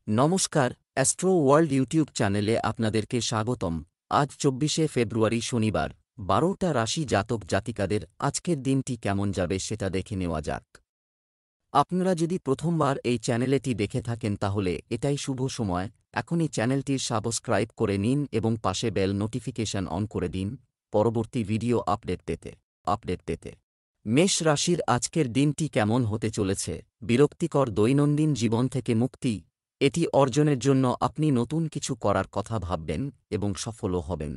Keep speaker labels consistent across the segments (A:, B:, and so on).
A: নমস্কার, astro world YouTube চ্যানেলে আপনাদেরকে স্বাগতম। আজ ২৪শে ফেব্রুয়ারি শনিবার, ১২টা রাশি জাতক জাতিকাদের আজকের দিনটি কেমন যাবে সেটা দেখে নেওয়া যাক। আপনারা যদি প্রথমবার এই চ্যানেলটি দেখে থাকেন তাহলে এটাই শুভ সময়। এখনই চ্যানেলটির সাবস্ক্রাইব করে নিন এবং পাশে বেল নোটিফিকেশন অন করে দিন পরবর্তী ভিডিও আপডেট পেতে। মেষ রাশির আজকের দিনটি কেমন হতে চলেছে? বিরক্তিকর দৈনন্দিন জীবন থেকে মুক্তি, এটি অর্জনের জন্য আপনি নতুন কিছু করার কথা ভাববেন এবং সফলও হবেন।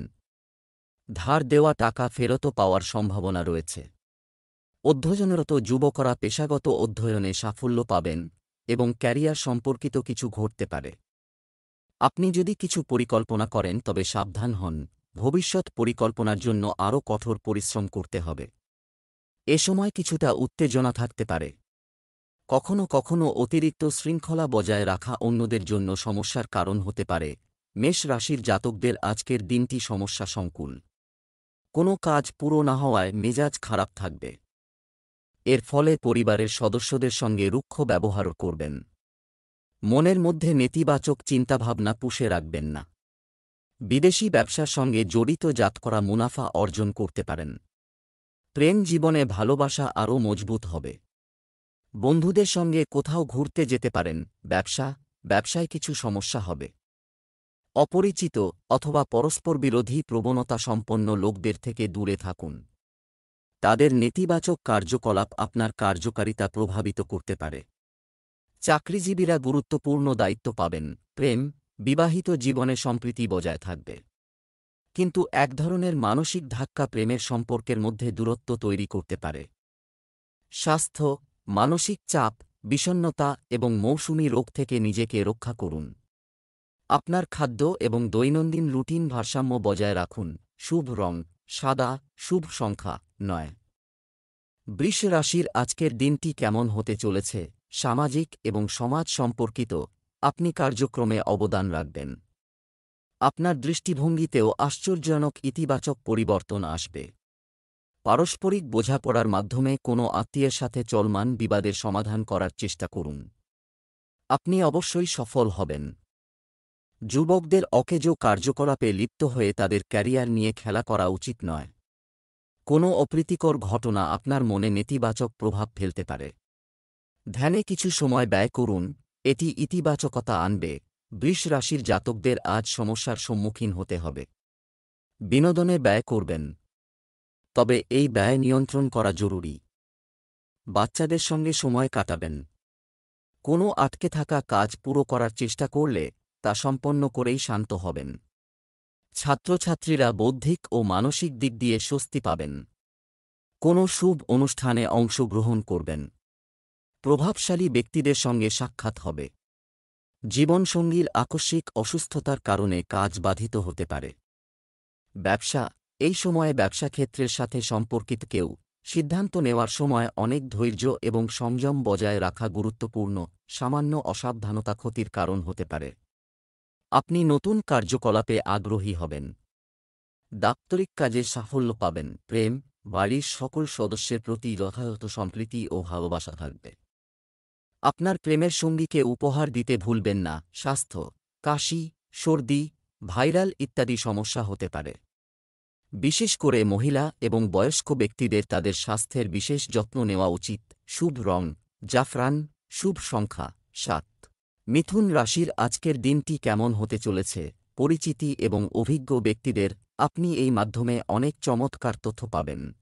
A: ধার দেওয়া টাকা ফেরত পাওয়ার সম্ভাবনা রয়েছে। অধ্যয়নরত যুবকরা পেশাগত অধ্যয়নে সাফল্য পাবেন এবং ক্যারিয়ার সম্পর্কিত কিছু ঘটতে পারে। আপনি যদি কিছু পরিকল্পনা করেন তবে সাবধান হন, ভবিষ্যৎ পরিকল্পনার জন্য আরও কঠোর পরিশ্রম করতে হবে। এ সময় কিছুটা উত্তেজনা থাকতে পারে। কখনো কখনো অতিরিক্ত শৃঙ্খলা বজায় রাখা অন্যদের জন্য সমস্যার কারণ হতে পারে। মেষ রাশির জাতকদের আজকের দিনটি সমস্যা সংকুল। কোনো কাজ পুরো না হওয়ায় মেজাজ খারাপ থাকবে। এর ফলে পরিবারের সদস্যদের সঙ্গে রুক্ষ ব্যবহারও করবেন। মনের মধ্যে নেতিবাচক চিন্তাভাবনা পুষে রাখবেন না। বিদেশি ব্যবসার সঙ্গে জড়িত জাতকরা মুনাফা অর্জন করতে পারেন। প্রেম জীবনে ভালোবাসা আরও মজবুত হবে। বন্ধুদের সঙ্গে কোথাও ঘুরতে যেতে পারেন। ব্যবসায় কিছু সমস্যা হবে। অপরিচিত অথবা পরস্পর বিরোধী প্রবণতা সম্পন্ন লোকদের থেকে দূরে থাকুন। তাদের নেতিবাচক কার্যকলাপ আপনার কার্যকারিতা প্রভাবিত করতে পারে। চাকরিজীবীরা গুরুত্বপূর্ণ দায়িত্ব পাবেন। বিবাহিত জীবনে সম্প্রীতি বজায় থাকবে। কিন্তু এক ধরনের মানসিক ধাক্কা প্রেমের সম্পর্কের মধ্যে দূরত্ব তৈরি করতে পারে। স্বাস্থ্য, মানসিক চাপ, বিষণ্ণতা এবং মৌসুমী রোগ থেকে নিজেকে রক্ষা করুন। আপনার খাদ্য এবং দৈনন্দিন রুটিন ভারসাম্য বজায় রাখুন। শুভ রং সাদা, শুভ সংখ্যা ৯। বৃষ রাশির আজকের দিনটি কেমন হতে চলেছে? সামাজিক এবং সমাজ সম্পর্কিত আপনি কার্যক্রমে অবদান রাখবেন। আপনার দৃষ্টিভঙ্গিতেও আশ্চর্যজনক ইতিবাচক পরিবর্তন আসবে। পারস্পরিক বোঝাপড়ার মাধ্যমে কোনো আত্মীয়ের সাথে চলমান বিবাদের সমাধান করার চেষ্টা করুন। আপনি অবশ্যই সফল হবেন। যুবকদের অকেজো কার্যকলাপে লিপ্ত হয়ে তাদের ক্যারিয়ার নিয়ে খেলা করা উচিত নয়। কোনো অপ্রীতিকর ঘটনা আপনার মনে নেতিবাচক প্রভাব ফেলতে পারে। ধ্যানে কিছু সময় ব্যয় করুন, এটি ইতিবাচকতা আনবে। বৃষ রাশির জাতকদের আজ সমস্যার সম্মুখীন হতে হবে। বিনোদনে ব্যয় করবেন, তবে এই ব্যয় নিয়ন্ত্রণ করা জরুরি। বাচ্চাদের সঙ্গে সময় কাটাবেন। কোনো আটকে থাকা কাজ পুরো করার চেষ্টা করলে তা সম্পন্ন করেই শান্ত হবেন। ছাত্রছাত্রীরা বৌদ্ধিক ও মানসিক দিক দিয়ে স্বস্তি পাবেন। কোনো শুভ অনুষ্ঠানে অংশগ্রহণ করবেন। প্রভাবশালী ব্যক্তিদের সঙ্গে সাক্ষাৎ হবে। জীবনসঙ্গীর আকস্মিক অসুস্থতার কারণে কাজ বাধিত হতে পারে। ব্যবসা, এই সময়ে ব্যবসাক্ষেত্রের সাথে সম্পর্কিত কেউ সিদ্ধান্ত নেওয়ার সময় অনেক ধৈর্য এবং সংযম বজায় রাখা গুরুত্বপূর্ণ। সামান্য অসাবধানতা ক্ষতির কারণ হতে পারে। আপনি নতুন কার্যকলাপে আগ্রহী হবেন। দাপ্তরিক কাজে সাফল্য পাবেন। বাড়ির সকল সদস্যের প্রতি যথাযথ সম্প্রীতি ও ভালোবাসা থাকবে। আপনার প্রেমের সঙ্গীকে উপহার দিতে ভুলবেন না। স্বাস্থ্য, কাশি, সর্দি, ভাইরাল ইত্যাদি সমস্যা হতে পারে। বিশেষ করে মহিলা এবং বয়স্ক ব্যক্তিদের তাদের স্বাস্থ্যের বিশেষ যত্ন নেওয়া উচিত। শুভ রং জাফরান, শুভ সংখ্যা ৭। মিথুন রাশির আজকের দিনটি কেমন হতে চলেছে? পরিচিতি এবং অভিজ্ঞ ব্যক্তিদের আপনি এই মাধ্যমে অনেক চমৎকার তথ্য পাবেন।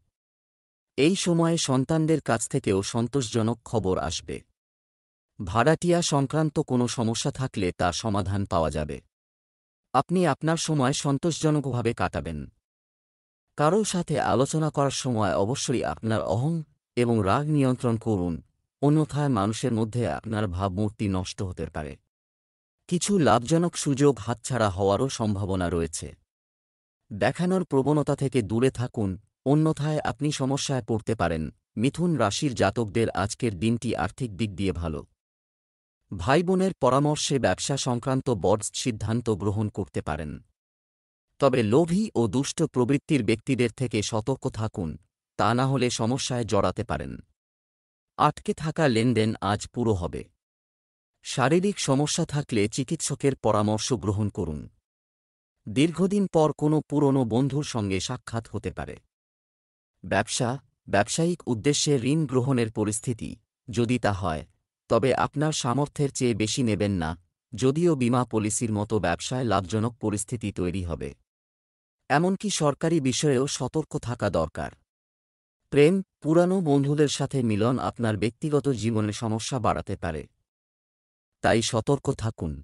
A: এই সময়ে সন্তানদের কাছ থেকেও সন্তোষজনক খবর আসবে। ভাড়াটিয়া সংক্রান্ত কোনো সমস্যা থাকলে তা সমাধান পাওয়া যাবে। আপনি আপনার সময় সন্তোষজনকভাবে কাটাবেন। কারও সাথে আলোচনা করার সময় অবশ্যই আপনার অহং এবং রাগ নিয়ন্ত্রণ করুন, অন্যথায় মানুষের মধ্যে আপনার ভাবমূর্তি নষ্ট হতে পারে। কিছু লাভজনক সুযোগ হাতছাড়া হওয়ারও সম্ভাবনা রয়েছে। দেখানোর প্রবণতা থেকে দূরে থাকুন, অন্যথায় আপনি সমস্যায় পড়তে পারেন। মিথুন রাশির জাতকদের আজকের দিনটি আর্থিক দিক দিয়ে ভালো। ভাইবোনের পরামর্শে ব্যবসা সংক্রান্ত বড় সিদ্ধান্ত গ্রহণ করতে পারেন। তবে লোভী ও দুষ্ট প্রবৃত্তির ব্যক্তিদের থেকে সতর্ক থাকুন, তা না হলে সমস্যায় জড়াতে পারেন। আটকে থাকা লেনদেন আজ পুরো হবে। শারীরিক সমস্যা থাকলে চিকিৎসকের পরামর্শ গ্রহণ করুন। দীর্ঘদিন পর কোনো পুরনো বন্ধুর সঙ্গে সাক্ষাৎ হতে পারে। ব্যবসায়িক উদ্দেশ্যে ঋণ গ্রহণের পরিস্থিতি, যদি তা হয়, তবে আপনার সামর্থ্যের চেয়ে বেশি নেবেন না, যদিও বীমা পলিসির মতো ব্যবসায় লাভজনক পরিস্থিতি তৈরি হবে। এমনকি সরকারি বিষয়েও সতর্ক থাকা দরকার। প্রেম, পুরানো বন্ধুদের সাথে মিলন আপনার ব্যক্তিগত জীবনে সমস্যা বাড়াতে পারে, তাই সতর্ক থাকুন।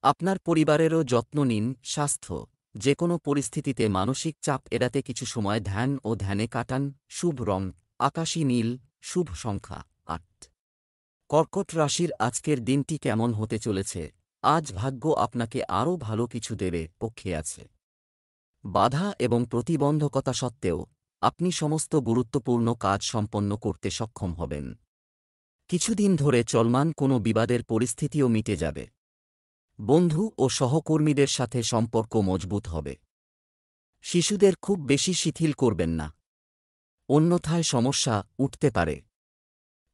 A: আপনার পরিবারেরও যত্ন নিন। স্বাস্থ্য, যে কোনো পরিস্থিতিতে মানসিক চাপ এড়াতে কিছু সময় ধ্যান ও ধ্যানে কাটান। শুভ রং আকাশী নীল। শুভ সংখ্যা ৮। কর্কট রাশির আজকের দিনটি কেমন হতে চলেছে? আজ ভাগ্য আপনাকে আরও ভালো কিছু দেবে পক্ষে আছে। বাধা এবং প্রতিবন্ধকতা সত্ত্বেও আপনি সমস্ত গুরুত্বপূর্ণ কাজ সম্পন্ন করতে সক্ষম হবেন। কিছুদিন ধরে চলমান কোনো বিবাদের পরিস্থিতিও মিটে যাবে। বন্ধু ও সহকর্মীদের সাথে সম্পর্ক মজবুত হবে। শিশুদের খুব বেশি শিথিল করবেন না, অন্যথায় সমস্যা উঠতে পারে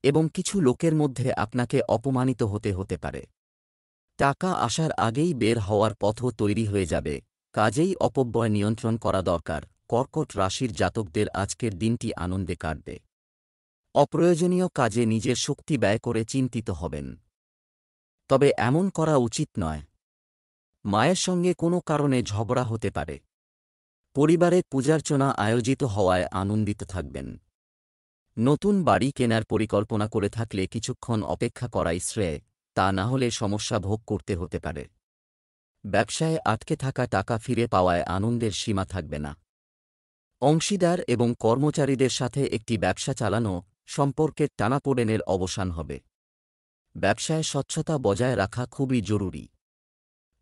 A: এবং কিছু লোকের মধ্যে আপনাকে অপমানিত হতে পারে। টাকা আসার আগেই বের হওয়ার পথও তৈরি হয়ে যাবে, কাজেই অপব্যয় নিয়ন্ত্রণ করা দরকার। কর্কট রাশির জাতকদের আজকের দিনটি আনন্দে কাটবে। অপ্রয়োজনীয় কাজে নিজের শক্তি ব্যয় করে চিন্তিত হবেন, তবে এমন করা উচিত নয়। মায়ের সঙ্গে কোনো কারণে ঝগড়া হতে পারে। পরিবারে পূজার্চনা আয়োজিত হওয়ায় আনন্দিত থাকবেন। নতুন বাড়ি কেনার পরিকল্পনা করে থাকলে কিছুক্ষণ অপেক্ষা করাই শ্রেয়, তা না হলে সমস্যা ভোগ করতে হতে পারে। ব্যবসায় আটকে থাকা টাকা ফিরে পাওয়ায় আনন্দের সীমা থাকবে না। অংশীদার এবং কর্মচারীদের সাথে একটি ব্যবসা চালানো সম্পর্কের টানাপোড়েনের অবসান হবে। ব্যবসায় স্বচ্ছতা বজায় রাখা খুবই জরুরি।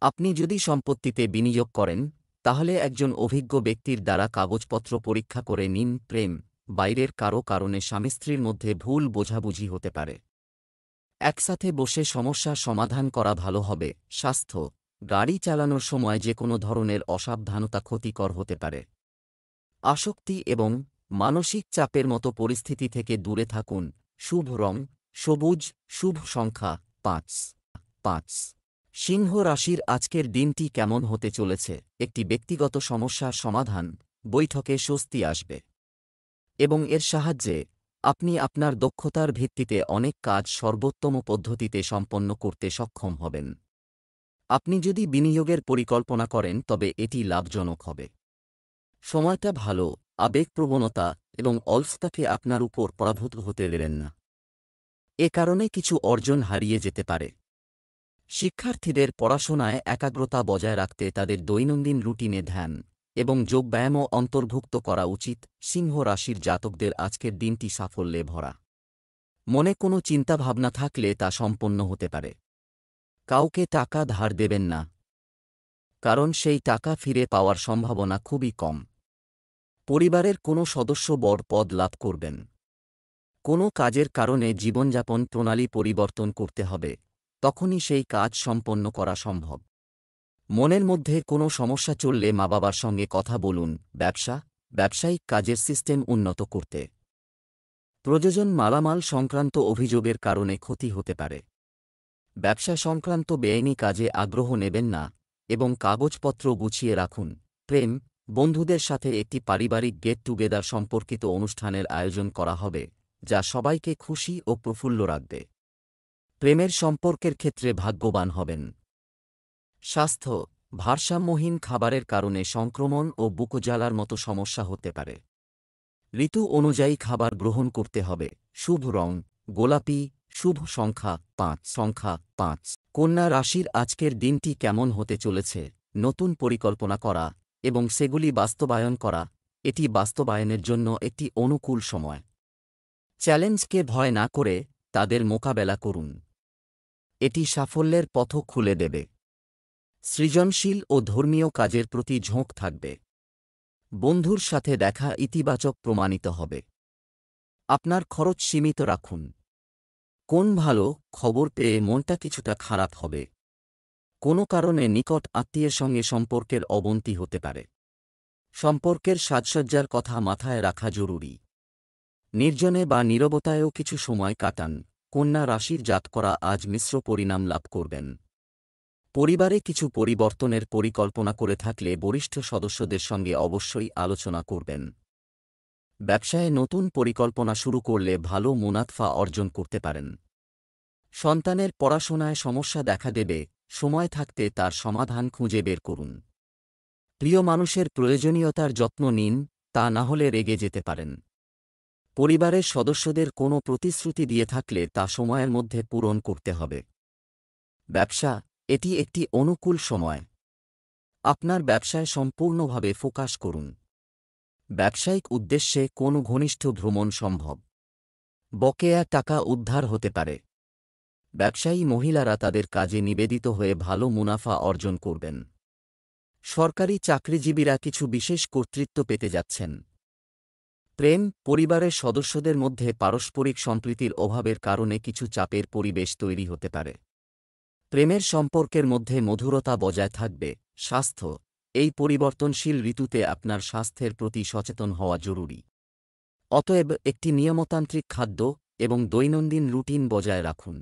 A: আপনি যদি সম্পত্তিতে বিনিয়োগ করেন, তাহলে একজন অভিজ্ঞ ব্যক্তির দ্বারা কাগজপত্র পরীক্ষা করে নিন। প্রেম, বাইরের কারো কারণে স্বামী-স্ত্রীর মধ্যে ভুল বোঝাবুঝি হতে পারে। একসাথে বসে সমস্যার সমাধান করা ভালো হবে। স্বাস্থ্য, গাড়ি চালানোর সময় যে কোনো ধরনের অসাবধানতা ক্ষতিকর হতে পারে। আসক্তি এবং মানসিক চাপের মতো পরিস্থিতি থেকে দূরে থাকুন। শুভ রং সবুজ। শুভ সংখ্যা ৫। সিংহ রাশির আজকের দিনটি কেমন হতে চলেছে? একটি ব্যক্তিগত সমস্যার সমাধান, বৈঠকে স্বস্তি আসবে এবং এর সাহায্যে আপনি আপনার দক্ষতার ভিত্তিতে অনেক কাজ সর্বোত্তম পদ্ধতিতে সম্পন্ন করতে সক্ষম হবেন। আপনি যদি বিনিয়োগের পরিকল্পনা করেন তবে এটি লাভজনক হবে। সময়টা ভালো। আবেগপ্রবণতা এবং অলসতাকে আপনার উপর পরাভূত হতে দেবেন না, এ কারণে কিছু অর্জন হারিয়ে যেতে পারে। শিক্ষার্থীদের পড়াশোনায় একাগ্রতা বজায় রাখতে তাদের দৈনন্দিন রুটিনে ধ্যান এবং যোগব্যায়ামও অন্তর্ভুক্ত করা উচিত। সিংহ রাশির জাতকদের আজকের দিনটি সাফল্যে ভরা। মনে কোনো চিন্তাভাবনা থাকলে তা সম্পন্ন হতে পারে। কাউকে টাকা ধার দেবেন না, কারণ সেই টাকা ফিরে পাওয়ার সম্ভাবনা খুবই কম। পরিবারের কোনো সদস্য বড় পদ লাভ করবেন। কোনো কাজের কারণে জীবনযাপন প্রণালী পরিবর্তন করতে হবে, তখনই সেই কাজ সম্পন্ন করা সম্ভব। মনের মধ্যে কোনো সমস্যা চললে মা-বাবার সঙ্গে কথা বলুন। ব্যবসায়িক কাজের সিস্টেম উন্নত করতে প্রযোজন মালামাল সংক্রান্ত অভিযোগের কারণে ক্ষতি হতে পারে। ব্যবসা সংক্রান্ত বেআইনি কাজে আগ্রহ নেবেন না এবং কাগজপত্র গুছিয়ে রাখুন। প্রেম, বন্ধুদের সাথে একটি পারিবারিক গেট টুগেদার সম্পর্কিত অনুষ্ঠানের আয়োজন করা হবে, যা সবাইকে খুশি ও প্রফুল্ল রাখবে। প্রেমের সম্পর্কের ক্ষেত্রে ভাগ্যবান হবেন। স্বাস্থ্য, ভারসাম্যহীন খাবারের কারণে সংক্রমণ ও বুকজ্বালার মতো সমস্যা হতে পারে। ঋতু অনুযায়ী খাবার গ্রহণ করতে হবে। শুভ রং গোলাপি। শুভ সংখ্যা ৫। কন্যা রাশির আজকের দিনটি কেমন হতে চলেছে? নতুন পরিকল্পনা করা এবং সেগুলি বাস্তবায়ন করা, এটি বাস্তবায়নের জন্য একটি অনুকূল সময়। চ্যালেঞ্জকে ভয় না করে তাদের মোকাবেলা করুন, এটি সাফল্যের পথ খুলে দেবে। সৃজনশীল ও ধর্মীয় কাজের প্রতি ঝোঁক থাকবে। বন্ধুর সাথে দেখা ইতিবাচক প্রমাণিত হবে। আপনার খরচ সীমিত রাখুন। কোন ভালো খবর পেয়ে মনটা কিছুটা খারাপ হবে। কোনো কারণে নিকট আত্মীয়ের সঙ্গে সম্পর্কের অবনতি হতে পারে। সম্পর্কের সাজসজ্জার কথা মাথায় রাখা জরুরি। নির্জনে বা নীরবতায়ও কিছু সময় কাটান, কন্যা রাশির জাতকরা আজ মিশ্র পরিণাম লাভ করবেন। পরিবারে কিছু পরিবর্তনের পরিকল্পনা করে থাকলে বরিষ্ঠ সদস্যদের সঙ্গে অবশ্যই আলোচনা করবেন। ব্যবসায়ে নতুন পরিকল্পনা শুরু করলে ভালো মুনাফা অর্জন করতে পারেন। সন্তানের পড়াশোনায় সমস্যা দেখা দেবে, সময় থাকতে তার সমাধান খুঁজে বের করুন। প্রিয় মানুষের প্রয়োজনীয়তার যত্ন নিন, তা না হলে রেগে যেতে পারেন। পরিবারের সদস্যদের কোনো প্রতিশ্রুতি দিয়ে থাকলে তা সময়ের মধ্যে পূরণ করতে হবে। ব্যবসা, এটি একটি অনুকূল সময়। আপনার ব্যবসায় সম্পূর্ণভাবে ফোকাস করুন। ব্যবসায়িক উদ্দেশ্যে কোনো ঘনিষ্ঠ ভ্রমণ সম্ভব। বকেয়া টাকা উদ্ধার হতে পারে। ব্যবসায়ী মহিলারা তাদের কাজে নিবেদিত হয়ে ভালো মুনাফা অর্জন করবেন। সরকারি চাকরিজীবীরা কিছু বিশেষ কর্তৃত্ব পেতে যাচ্ছেন। প্রেম, পরিবারের সদস্যদের মধ্যে পারস্পরিক সম্প্রীতির অভাবের কারণে কিছু চাপের পরিবেশ তৈরি হতে পারে। প্রেমের সম্পর্কের মধ্যে মধুরতা বজায় থাকবে। স্বাস্থ্য, এই পরিবর্তনশীল ঋতুতে আপনার স্বাস্থ্যের প্রতি সচেতন হওয়া জরুরি। অতএব একটি নিয়মতান্ত্রিক খাদ্য এবং দৈনন্দিন রুটিন বজায় রাখুন।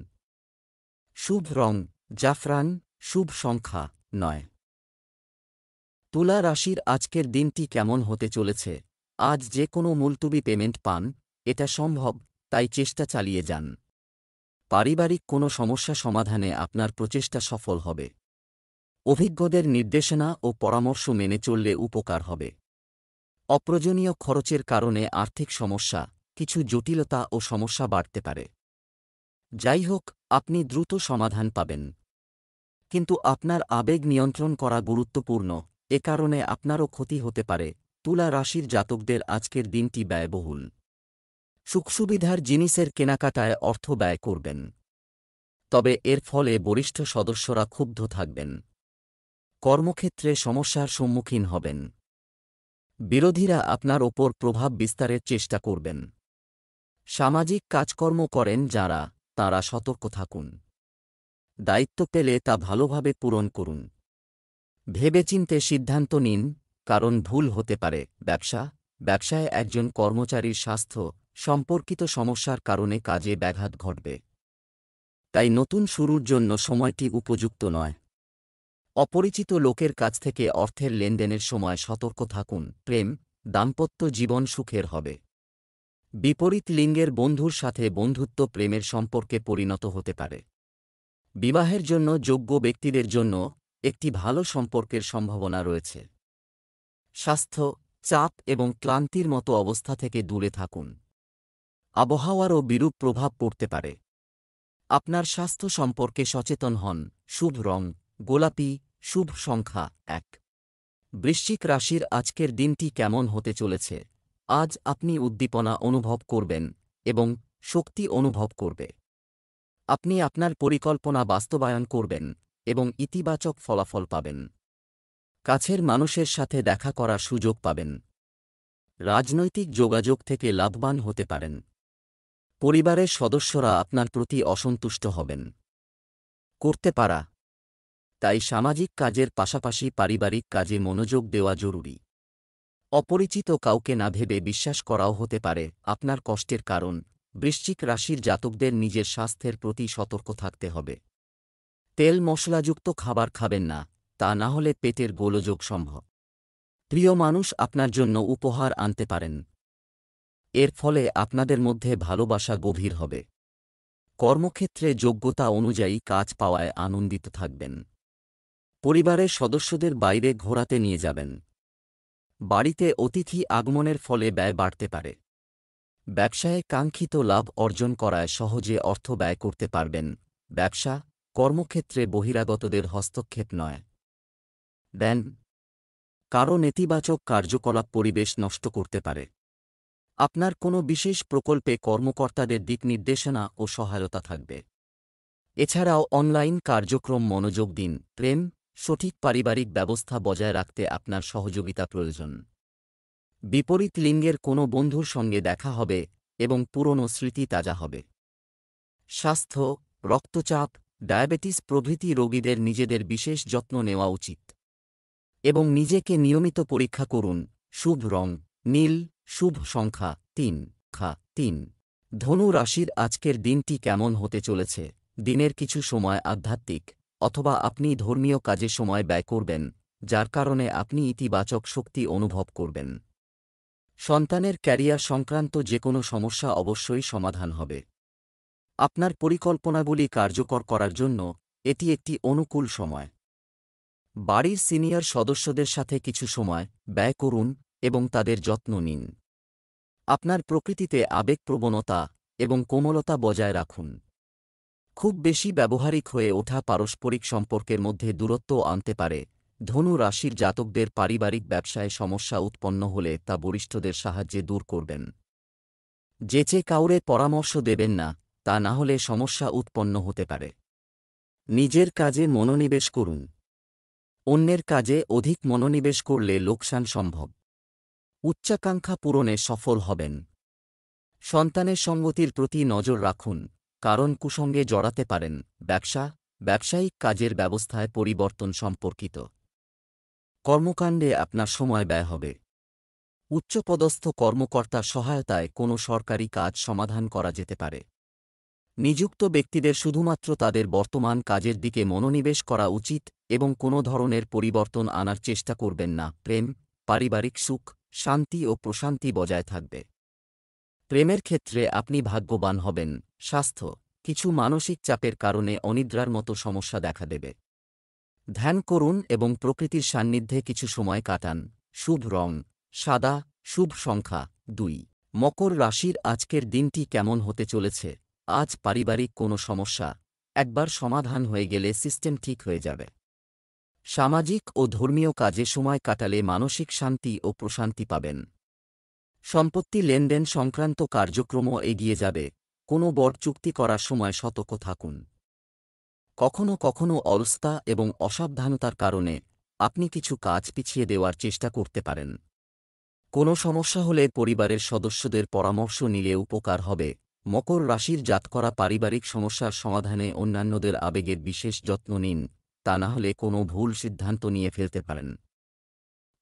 A: শুভ রং জাফরান, শুভ সংখ্যা 9। তুলা রাশির আজকের দিনটি কেমন হতে চলেছে? আজ যে কোনো মুলতুবি পেমেন্ট পান, এটা সম্ভব, তাই চেষ্টা চালিয়ে যান। পারিবারিক কোনো সমস্যা সমাধানে আপনার প্রচেষ্টা সফল হবে। অভিজ্ঞদের নির্দেশনা ও পরামর্শ মেনে চললে উপকার হবে। অপ্রয়োজনীয় খরচের কারণে আর্থিক সমস্যা, কিছু জটিলতা ও সমস্যা বাড়তে পারে। যাই হোক, আপনি দ্রুত সমাধান পাবেন। কিন্তু আপনার আবেগ নিয়ন্ত্রণ করা গুরুত্বপূর্ণ, এ কারণে আপনারও ক্ষতি হতে পারে। তুলা রাশির জাতকদের আজকের দিনটি ব্যয়বহুল। সুখসুবিধার জিনিসের কেনাকাটায় অর্থ ব্যয় করবেন। তবে এর ফলে বরিষ্ঠ সদস্যরা ক্ষুব্ধ থাকবেন। কর্মক্ষেত্রে সমস্যার সম্মুখীন হবেন। বিরোধীরা আপনার ওপর প্রভাব বিস্তারের চেষ্টা করবেন। সামাজিক কাজকর্ম করেন যাঁরা, তাঁরা সতর্ক থাকুন। দায়িত্ব পেলে তা ভালোভাবে পূরণ করুন। ভেবেচিন্তে সিদ্ধান্ত নিন, কারণ ভুল হতে পারে। ব্যবসায় একজন কর্মচারীর স্বাস্থ্য সম্পর্কিত সমস্যার কারণে কাজে ব্যাঘাত ঘটবে। তাই নতুন শুরুর জন্য সময়টি উপযুক্ত নয়। অপরিচিত লোকের কাছ থেকে অর্থের লেনদেনের সময় সতর্ক থাকুন। প্রেম, দাম্পত্য জীবন সুখের হবে। বিপরীত লিঙ্গের বন্ধুর সাথে বন্ধুত্ব প্রেমের সম্পর্কে পরিণত হতে পারে। বিবাহের জন্য যোগ্য ব্যক্তিদের জন্য একটি ভালো সম্পর্কের সম্ভাবনা রয়েছে। স্বাস্থ্য, চাপ এবং ক্লান্তির মতো অবস্থা থেকে দূরে থাকুন। আবহাওয়ারও বিরূপ প্রভাব পড়তে পারে। আপনার স্বাস্থ্য সম্পর্কে সচেতন হন। শুভ রং গোলাপি, শুভ সংখ্যা 1। বৃশ্চিক রাশির আজকের দিনটি কেমন হতে চলেছে? আজ আপনি উদ্দীপনা অনুভব করবেন এবং শক্তি অনুভব করবে। আপনি আপনার পরিকল্পনা বাস্তবায়ন করবেন এবং ইতিবাচক ফলাফল পাবেন। কাছের মানুষের সাথে দেখা করার সুযোগ পাবেন। রাজনৈতিক যোগাযোগ থেকে লাভবান হতে পারেন। পরিবারের সদস্যরা আপনার প্রতি অসন্তুষ্ট হবেন। করতে পারা, তাই সামাজিক কাজের পাশাপাশি পারিবারিক কাজে মনোযোগ দেওয়া জরুরি। অপরিচিত কাউকে না ভেবে বিশ্বাস করাও হতে পারে আপনার কষ্টের কারণ। বৃশ্চিক রাশির জাতকদের নিজের স্বাস্থ্যের প্রতি সতর্ক থাকতে হবে। তেল মশলাযুক্ত খাবার খাবেন না, তা না হলে পেটের গোলযোগ সম্ভব। প্রিয় মানুষ আপনার জন্য উপহার আনতে পারেন। এর ফলে আপনাদের মধ্যে ভালোবাসা গভীর হবে। কর্মক্ষেত্রে যোগ্যতা অনুযায়ী কাজ পাওয়ায় আনন্দিত থাকবেন। পরিবারের সদস্যদের বাইরে ঘোরাতে নিয়ে যাবেন। বাড়িতে অতিথি আগমনের ফলে ব্যয় বাড়তে পারে। ব্যবসায়ে কাঙ্ক্ষিত লাভ অর্জন করায় সহজে অর্থ ব্যয় করতে পারবেন। ব্যবসা, কর্মক্ষেত্রে বহিরাগতদের হস্তক্ষেপ নয় দেন, কারণ নেতিবাচক কার্যকলাপ পরিবেশ নষ্ট করতে পারে। আপনার কোনো বিশেষ প্রকল্পে কর্মকর্তাদের দিক নির্দেশনা ও সহায়তা থাকবে। এছাড়াও অনলাইন কার্যক্রম মনোযোগ দিন। প্রেম, সঠিক পারিবারিক ব্যবস্থা বজায় রাখতে আপনার সহযোগিতা প্রয়োজন। বিপরীত লিঙ্গের কোনো বন্ধুর সঙ্গে দেখা হবে এবং পুরনো স্মৃতি তাজা হবে। স্বাস্থ্য, রক্তচাপ, ডায়াবেটিস প্রভৃতি রোগীদের নিজেদের বিশেষ যত্ন নেওয়া উচিত এবং নিজেকে নিয়মিত পরীক্ষা করুন। শুভ রং নীল, শুভ সংখ্যা 3। ধনু রাশির আজকের দিনটি কেমন হতে চলেছে? দিনের কিছু সময় আধ্যাত্মিক অথবা আপনি ধর্মীয় কাজে সময় ব্যয় করবেন, যার কারণে আপনি ইতিবাচক শক্তি অনুভব করবেন। সন্তানের ক্যারিয়ার সংক্রান্ত যে কোনো সমস্যা অবশ্যই সমাধান হবে। আপনার পরিকল্পনাগুলি কার্যকর করার জন্য এটি একটি অনুকূল সময়। বাড়ির সিনিয়র সদস্যদের সাথে কিছু সময় ব্যয় করুন এবং তাদের যত্ন নিন। আপনার প্রকৃতিতে আবেগপ্রবণতা এবং কোমলতা বজায় রাখুন। খুব বেশি ব্যবহারিক হয়ে ওঠা পারস্পরিক সম্পর্কের মধ্যে দূরত্ব আনতে পারে। ধনু রাশির জাতকদের পারিবারিক ব্যবসায় সমস্যা উৎপন্ন হলে তা বরিষ্ঠদের সাহায্যে দূর করবেন। যেচে কাউরে পরামর্শ দেবেন না, তা না হলে সমস্যা উৎপন্ন হতে পারে। নিজের কাজে মনোনিবেশ করুন। অন্যের কাজে অধিক মনোনিবেশ করলে লোকসান সম্ভব। উচ্চাকাঙ্ক্ষা পূরণে সফল হবেন। সন্তানের সঙ্গতির প্রতি নজর রাখুন, কারণ কুসঙ্গে জড়াতে পারেন। ব্যবসায়িক কাজের ব্যবস্থায় পরিবর্তন সম্পর্কিত কর্মকাণ্ডে আপনার সময় ব্যয় হবে। উচ্চপদস্থ কর্মকর্তার সহায়তায় কোনো সরকারি কাজ সমাধান করা যেতে পারে। নিযুক্ত ব্যক্তিদের শুধুমাত্র তাদের বর্তমান কাজের দিকে মনোনিবেশ করা উচিত এবং কোনো ধরনের পরিবর্তন আনার চেষ্টা করবেন না। পারিবারিক সুখ, শান্তি ও প্রশান্তি বজায় থাকবে। প্রেমের ক্ষেত্রে আপনি ভাগ্যবান হবেন। স্বাস্থ্য, কিছু মানসিক চাপের কারণে অনিদ্রার মতো সমস্যা দেখা দেবে। ধ্যান করুন এবং প্রকৃতির সান্নিধ্যে কিছু সময় কাটান। শুভ রং সাদা, শুভ সংখ্যা 2। মকর রাশির আজকের দিনটি কেমন হতে চলেছে? আজ পারিবারিক কোনো সমস্যা একবার সমাধান হয়ে গেলে সিস্টেম ঠিক হয়ে যাবে। সামাজিক ও ধর্মীয় কাজে সময় কাটালে মানসিক শান্তি ও প্রশান্তি পাবেন। সম্পত্তি লেনদেন সংক্রান্ত কার্যক্রমও এগিয়ে যাবে। কোনো বড় চুক্তি করার সময় সতর্ক থাকুন। কখনো কখনো অলসতা এবং অসাবধানতার কারণে আপনি কিছু কাজ পিছিয়ে দেওয়ার চেষ্টা করতে পারেন। কোনো সমস্যা হলে পরিবারের সদস্যদের পরামর্শ নিলে উপকার হবে। মকর রাশির জাতকরা পারিবারিক সমস্যার সমাধানে অন্যান্যদের আবেগের বিশেষ যত্ন নিন, তা না হলে কোনো ভুল সিদ্ধান্ত নিয়ে ফেলতে পারেন।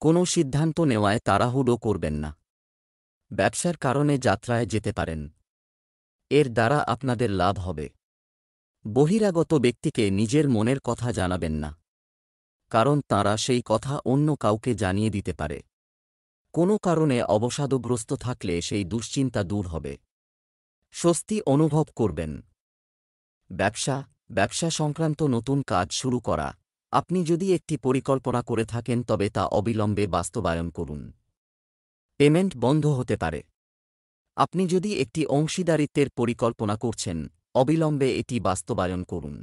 A: কোনো সিদ্ধান্ত নেওয়ায় তাড়াহুড়ো করবেন না। ব্যবসার কারণে যাত্রায় যেতে পারেন। এর দ্বারা আপনাদের লাভ হবে। বহিরাগত ব্যক্তিকে নিজের মনের কথা জানাবেন না, কারণ তাঁরা সেই কথা অন্য কাউকে জানিয়ে দিতে পারে। কোনো কারণে অবসাদগ্রস্ত থাকলে সেই দুশ্চিন্তা দূর হবে। স্বস্তি অনুভব করবেন। ব্যবসা সংক্রান্ত নতুন কাজ শুরু করা। আপনি যদি একটি পরিকল্পনা করে থাকেন তবে তা অবিলম্বে বাস্তবায়ন করুন। পেমেন্ট বন্ধ হতে পারে। আপনি যদি একটি অংশীদারিত্বের পরিকল্পনা করছেন, অবিলম্বে এটি বাস্তবায়ন করুন।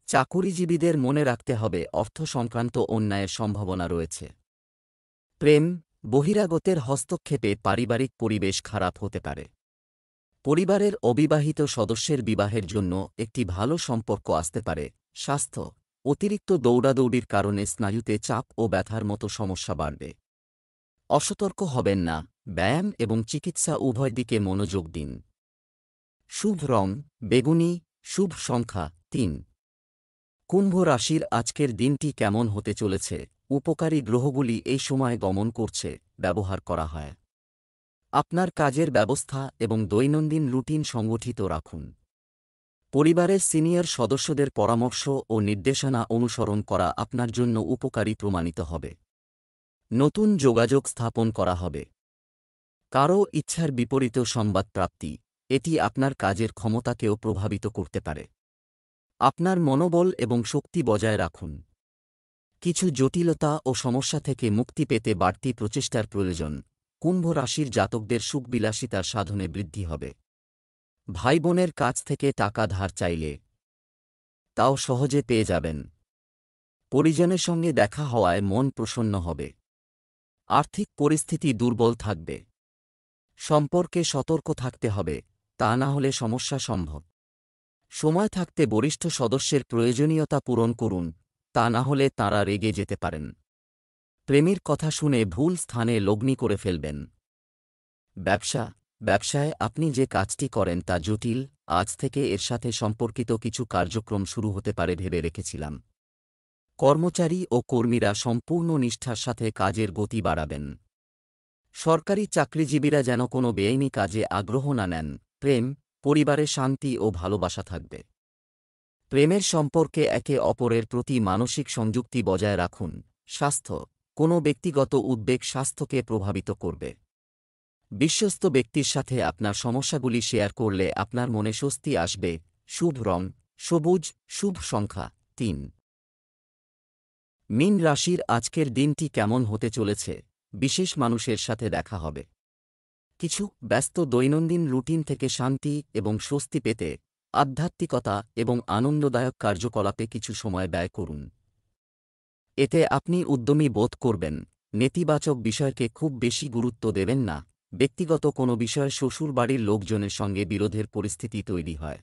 A: চাকুরিজীবীদের মনে রাখতে হবে অর্থ সংক্রান্ত অন্যায়ের সম্ভাবনা রয়েছে। বহিরাগতের হস্তক্ষেপে পারিবারিক পরিবেশ খারাপ হতে পারে। পরিবারের অবিবাহিত সদস্যের বিবাহের জন্য একটি ভালো সম্পর্ক আসতে পারে। স্বাস্থ্য, অতিরিক্ত দৌড়াদৌড়ির কারণে স্নায়ুতে চাপ ও ব্যথার মতো সমস্যা বাড়বে। অসতর্ক হবেন না। ব্যায়াম এবং চিকিৎসা উভয় দিকে মনোযোগ দিন। শুভ রং বেগুনি, শুভ সংখ্যা 3। কুম্ভ রাশির আজকের দিনটি কেমন হতে চলেছে? উপকারী গ্রহগুলি এই সময় গমন করছে, ব্যবহার করা হয়। আপনার কাজের ব্যবস্থা এবং দৈনন্দিন রুটিন সংগঠিত রাখুন। পরিবারের সিনিয়র সদস্যদের পরামর্শ ও নির্দেশনা অনুসরণ করা আপনার জন্য উপকারী প্রমাণিত হবে। নতুন যোগাযোগ স্থাপন করা হবে। কারও ইচ্ছার বিপরীত সংবাদ প্রাপ্তি, এটি আপনার কাজের ক্ষমতাকেও প্রভাবিত করতে পারে। আপনার মনোবল এবং শক্তি বজায় রাখুন। কিছু জটিলতা ও সমস্যা থেকে মুক্তি পেতে বাড়তি প্রচেষ্টার প্রয়োজন। কুম্ভ রাশির জাতকদের সুখবিলাসিতার সাধনে বৃদ্ধি হবে। ভাইবোনের কাছ থেকে টাকা ধার চাইলে তাও সহজে পেয়ে যাবেন। পরিজনের সঙ্গে দেখা হওয়ায় মন প্রসন্ন হবে। আর্থিক পরিস্থিতি দুর্বল থাকবে। সম্পর্কে সতর্ক থাকতে হবে, তা না হলে সমস্যা সম্ভব। সময় থাকতে বরিষ্ঠ সদস্যের প্রয়োজনীয়তা পূরণ করুন, তা না হলে তাঁরা রেগে যেতে পারেন। প্রেমীর কথা শুনে ভুল স্থানে লগ্নি করে ফেলবেন। ব্যবসায় আপনি যে কাজটি করেন তা জটিল। আজ থেকে এর সাথে সম্পর্কিত কিছু কার্যক্রম শুরু হতে পারে ভেবে রেখেছিলাম। কর্মচারী ও কর্মীরা সম্পূর্ণ নিষ্ঠার সাথে কাজের গতি বাড়াবেন। সরকারি চাকরিজীবীরা যেন কোনো বেআইনি কাজে আগ্রহ না নেন, প্রেম, পরিবারে শান্তি ও ভালোবাসা থাকবে। প্রেমের সম্পর্কে একে অপরের প্রতি মানসিক সংযুক্তি বজায় রাখুন। স্বাস্থ্য, কোনো ব্যক্তিগত উদ্বেগ স্বাস্থ্যকে প্রভাবিত করবে। বিশ্বস্ত ব্যক্তির সাথে আপনার সমস্যাগুলি শেয়ার করলে আপনার মনে স্বস্তি আসবে। শুভ রং সবুজ, শুভ সংখ্যা 3। মীন রাশির আজকের দিনটি কেমন হতে চলেছে? বিশেষ মানুষের সাথে দেখা হবে। কিছু ব্যস্ত দৈনন্দিন রুটিন থেকে শান্তি এবং স্বস্তি পেতে আধ্যাত্মিকতা এবং আনন্দদায়ক কার্যকলাপে কিছু সময় ব্যয় করুন। এতে আপনি উদ্যমী বোধ করবেন। নেতিবাচক বিষয়কে খুব বেশি গুরুত্ব দেবেন না। ব্যক্তিগত কোনো বিষয়ে শ্বশুরবাড়ির লোকজনের সঙ্গে বিরোধের পরিস্থিতি তৈরি হয়।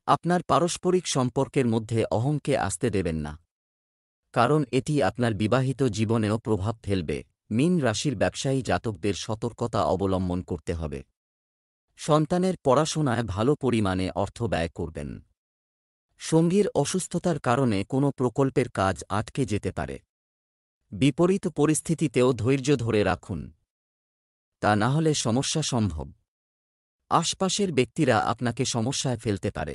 A: আপনার পারস্পরিক সম্পর্কের মধ্যে অহংকে আসতে দেবেন না, কারণ এটি আপনার বিবাহিত জীবনেও প্রভাব ফেলবে। মীন রাশির ব্যবসায়ী জাতকদের সতর্কতা অবলম্বন করতে হবে। সন্তানের পড়াশোনায় ভালো পরিমাণে অর্থ ব্যয় করবেন। সঙ্গীর অসুস্থতার কারণে কোনো প্রকল্পের কাজ আটকে যেতে পারে। বিপরীত পরিস্থিতিতেও ধৈর্য ধরে রাখুন, তা না হলে সমস্যা সম্ভব। আশপাশের ব্যক্তিরা আপনাকে সমস্যায় ফেলতে পারে,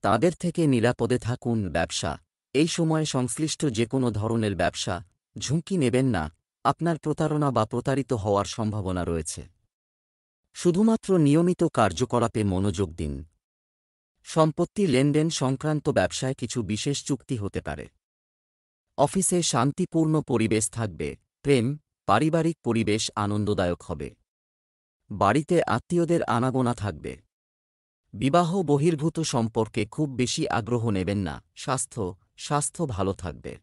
A: তাদের থেকে নিরাপদে থাকুন। ব্যবসা, এই সময়ে সংশ্লিষ্ট যে কোনো ধরনের ব্যবসা ঝুঁকি নেবেন না। আপনার প্রতারণা বা প্রতারিত হওয়ার সম্ভাবনা রয়েছে। শুধুমাত্র নিয়মিত কার্যকলাপে মনোযোগ দিন। সম্পত্তি লেনদেন সংক্রান্ত ব্যবসায় কিছু বিশেষ চুক্তি হতে পারে। অফিসে শান্তিপূর্ণ পরিবেশ থাকবে। প্রেম, পারিবারিক পরিবেশ আনন্দদায়ক হবে। বাড়িতে আত্মীয়দের আনাগোনা থাকবে। বিবাহ বহির্ভূত সম্পর্কে খুব বেশি আগ্রহ নেবেন না। স্বাস্থ্য ভালো থাকবে,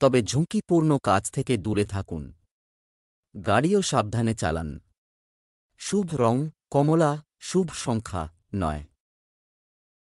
A: তবে ঝুঁকিপূর্ণ কাজ থেকে দূরে থাকুন। গাড়িও সাবধানে চালান। শুভ রং কমলা, শুভ সংখ্যা 9।